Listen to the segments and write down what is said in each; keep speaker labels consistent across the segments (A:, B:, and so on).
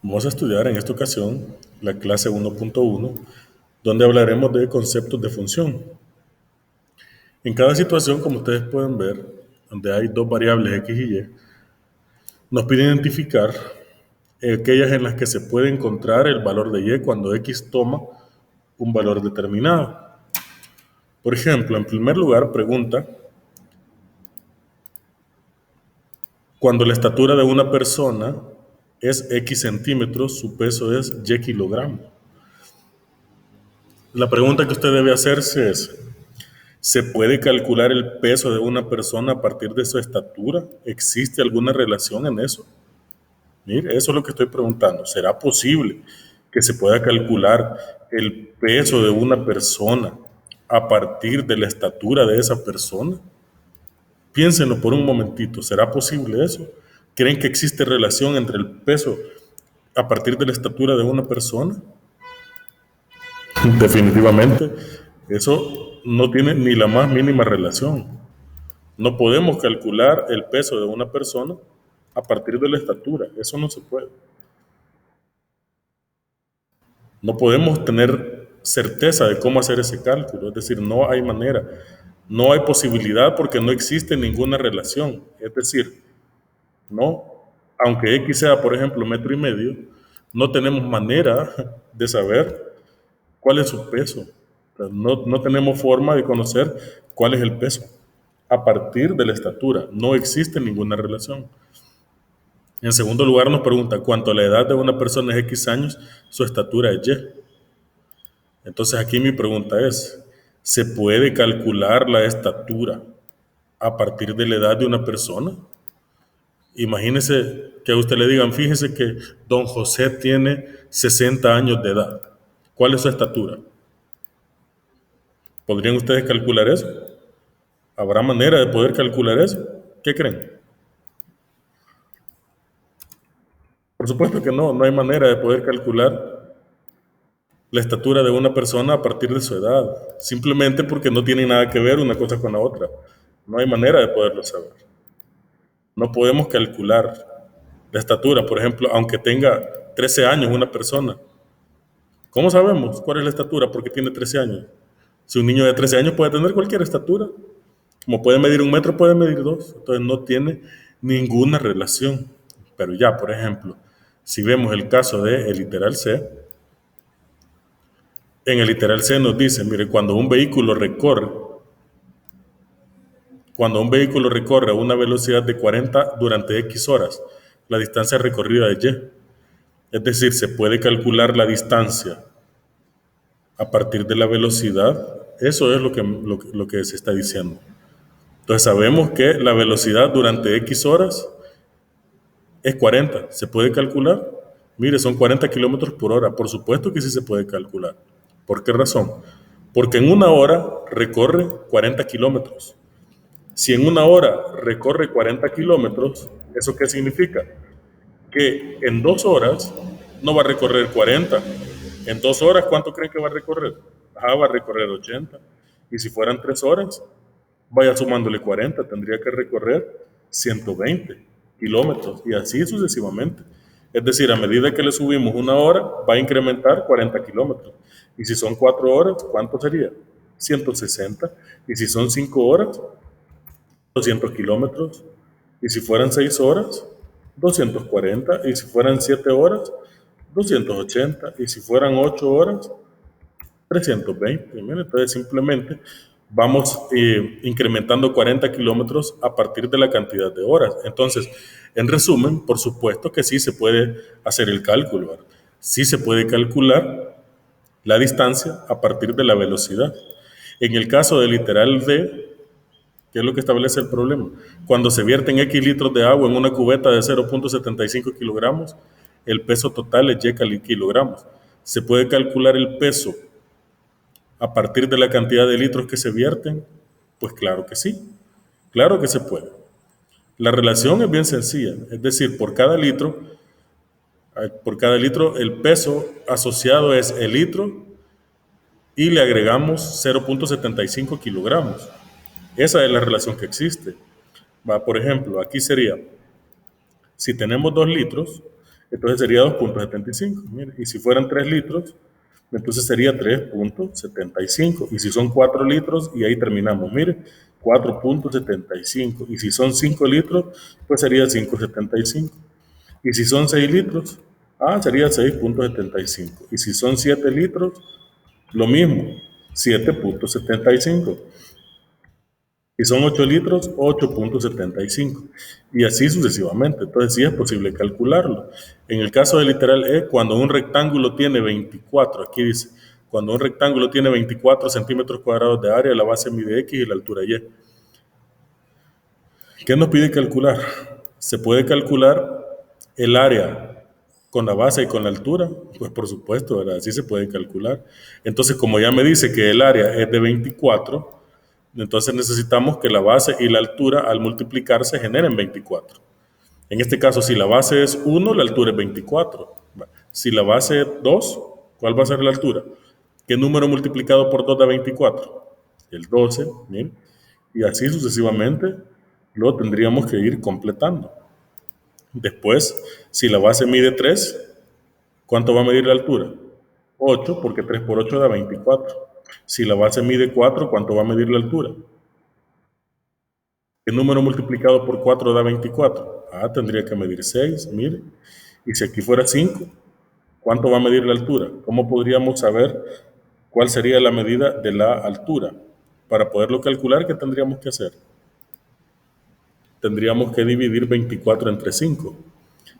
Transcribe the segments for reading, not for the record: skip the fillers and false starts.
A: Vamos a estudiar en esta ocasión la clase 1.1, donde hablaremos de conceptos de función. En cada situación, como ustedes pueden ver, donde hay dos variables x y y, nos pide identificar aquellas en las que se puede encontrar el valor de y cuando x toma un valor determinado. Por ejemplo, en primer lugar, pregunta, cuando la estatura de una persona es x centímetros, su peso es y kilogramos. La pregunta que usted debe hacerse es, ¿se puede calcular el peso de una persona a partir de su estatura? ¿Existe alguna relación en eso? Mire, eso es lo que estoy preguntando. ¿Será posible que se pueda calcular el peso de una persona a partir de la estatura de esa persona? Piénsenlo por un momentito. ¿Será posible eso? ¿Creen que existe relación entre el peso a partir de la estatura de una persona? Definitivamente, eso no tiene ni la más mínima relación. No podemos calcular el peso de una persona a partir de la estatura. Eso no se puede. No podemos tener certeza de cómo hacer ese cálculo. Es decir, no hay manera. No hay posibilidad porque no existe ninguna relación. Es decir, no, aunque X sea, por ejemplo, 1,5 metros, no tenemos manera de saber cuál es su peso. O sea, no tenemos forma de conocer cuál es el peso a partir de la estatura. No existe ninguna relación. En segundo lugar, nos pregunta, ¿cuánto a la edad de una persona es X años, su estatura es Y? Entonces aquí mi pregunta es, ¿se puede calcular la estatura a partir de la edad de una persona? Imagínese que a usted le digan, fíjese que don José tiene 60 años de edad. ¿Cuál es su estatura? ¿Podrían ustedes calcular eso? ¿Habrá manera de poder calcular eso? ¿Qué creen? Por supuesto que no, no hay manera de poder calcular la estatura de una persona a partir de su edad, simplemente porque no tiene nada que ver una cosa con la otra. No hay manera de poderlo saber. No podemos calcular la estatura, por ejemplo, aunque tenga 13 años una persona. ¿Cómo sabemos cuál es la estatura? Porque tiene 13 años. Si un niño de 13 años puede tener cualquier estatura, como puede medir 1 metro, puede medir 2. Entonces no tiene ninguna relación. Pero ya, por ejemplo, si vemos el caso del literal C, en el literal C nos dice, mire, cuando un vehículo recorre a una velocidad de 40 durante X horas, la distancia recorrida es Y. Es decir, se puede calcular la distancia a partir de la velocidad. Eso es lo que se está diciendo. Entonces sabemos que la velocidad durante X horas es 40. ¿Se puede calcular? Mire, son 40 kilómetros por hora. Por supuesto que sí se puede calcular. ¿Por qué razón? Porque en una hora recorre 40 kilómetros. Si en una hora recorre 40 kilómetros, ¿eso qué significa? Que en 2 horas no va a recorrer 40. En 2 horas, ¿cuánto creen que va a recorrer? Va a recorrer 80. Y si fueran 3 horas, vaya sumándole 40, tendría que recorrer 120 kilómetros y así sucesivamente. Es decir, a medida que le subimos una hora, va a incrementar 40 kilómetros. Y si son 4 horas, ¿cuánto sería? 160. Y si son 5 horas, 200 kilómetros. Y si fueran 6 horas, 240. Y si fueran 7 horas, 280. Y si fueran 8 horas, 320. Entonces simplemente vamos incrementando 40 kilómetros a partir de la cantidad de horas. Entonces, en resumen, por supuesto que sí se puede hacer el cálculo, ¿verdad? Sí se puede calcular la distancia a partir de la velocidad. En el caso del literal D, ¿qué es lo que establece el problema? Cuando se vierten X litros de agua en una cubeta de 0,75 kilogramos, el peso total es Y kilogramos. ¿Se puede calcular el peso a partir de la cantidad de litros que se vierten? Pues claro que sí, claro que se puede. La relación es bien sencilla, es decir, por cada litro el peso asociado es el litro y le agregamos 0,75 kilogramos. Esa es la relación que existe. Por ejemplo, aquí sería, si tenemos 2 litros, Entonces sería 2,75. Mire, y si fueran 3 litros, entonces sería 3,75. Y si son 4 litros, y ahí terminamos, mire, 4,75. Y si son 5 litros, pues sería 5,75. Y si son 6 litros, sería 6,75. Y si son 7 litros, lo mismo, 7,75. Y son 8 litros, 8,75. Y así sucesivamente. Entonces sí es posible calcularlo. En el caso del literal E, cuando un rectángulo tiene 24, aquí dice, cuando un rectángulo tiene 24 centímetros cuadrados de área, la base mide X y la altura Y. ¿Qué nos pide calcular? Se puede calcular el área con la base y con la altura. Pues por supuesto, ¿verdad? Así se puede calcular. Entonces, como ya me dice que el área es de 24, entonces necesitamos que la base y la altura al multiplicarse generen 24. En este caso, si la base es 1, la altura es 24. Si la base es 2, ¿cuál va a ser la altura? ¿Qué número multiplicado por 2 da 24? El 12, ¿bien? Y así sucesivamente lo tendríamos que ir completando. Después, si la base mide 3, ¿cuánto va a medir la altura? 8, porque 3 por 8 da 24. Si la base mide 4, ¿cuánto va a medir la altura? ¿Qué número multiplicado por 4 da 24? Tendría que medir 6, mire. Y si aquí fuera 5, ¿cuánto va a medir la altura? ¿Cómo podríamos saber cuál sería la medida de la altura? Para poderlo calcular, ¿qué tendríamos que hacer? Tendríamos que dividir 24 entre 5.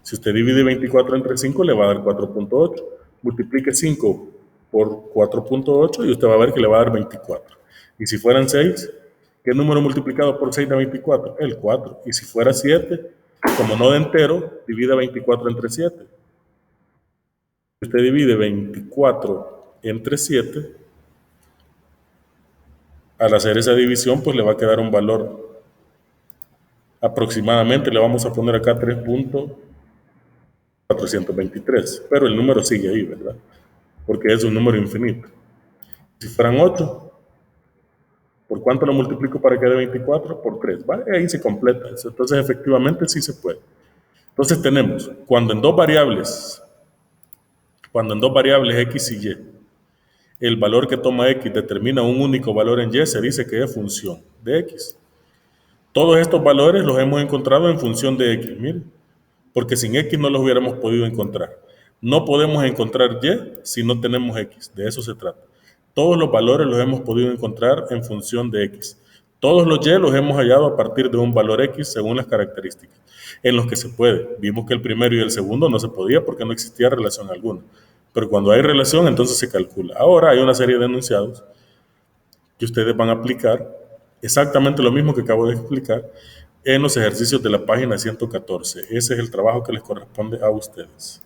A: Si usted divide 24 entre 5, le va a dar 4,8. Multiplique 5 por 4,8 y usted va a ver que le va a dar 24. Y si fueran 6, ¿qué número multiplicado por 6 da 24? El 4. Y si fuera 7, como no de entero, divida 24 entre 7. Si usted divide 24 entre 7, al hacer esa división, pues le va a quedar un valor aproximadamente, le vamos a poner acá 3,423, pero el número sigue ahí, ¿verdad? Porque es un número infinito. Si fueran 8, ¿por cuánto lo multiplico para que dé 24? Por 3, ¿vale? Ahí se completa. Entonces, efectivamente, sí se puede. Entonces tenemos, cuando en dos variables X y Y, el valor que toma X determina un único valor en Y, se dice que es función de X. Todos estos valores los hemos encontrado en función de X, miren, porque sin X no los hubiéramos podido encontrar. No podemos encontrar Y si no tenemos X, de eso se trata. Todos los valores los hemos podido encontrar en función de X. Todos los Y los hemos hallado a partir de un valor X según las características, en los que se puede. Vimos que el primero y el segundo no se podía porque no existía relación alguna. Pero cuando hay relación, entonces se calcula. Ahora hay una serie de enunciados que ustedes van a aplicar exactamente lo mismo que acabo de explicar en los ejercicios de la página 114. Ese es el trabajo que les corresponde a ustedes.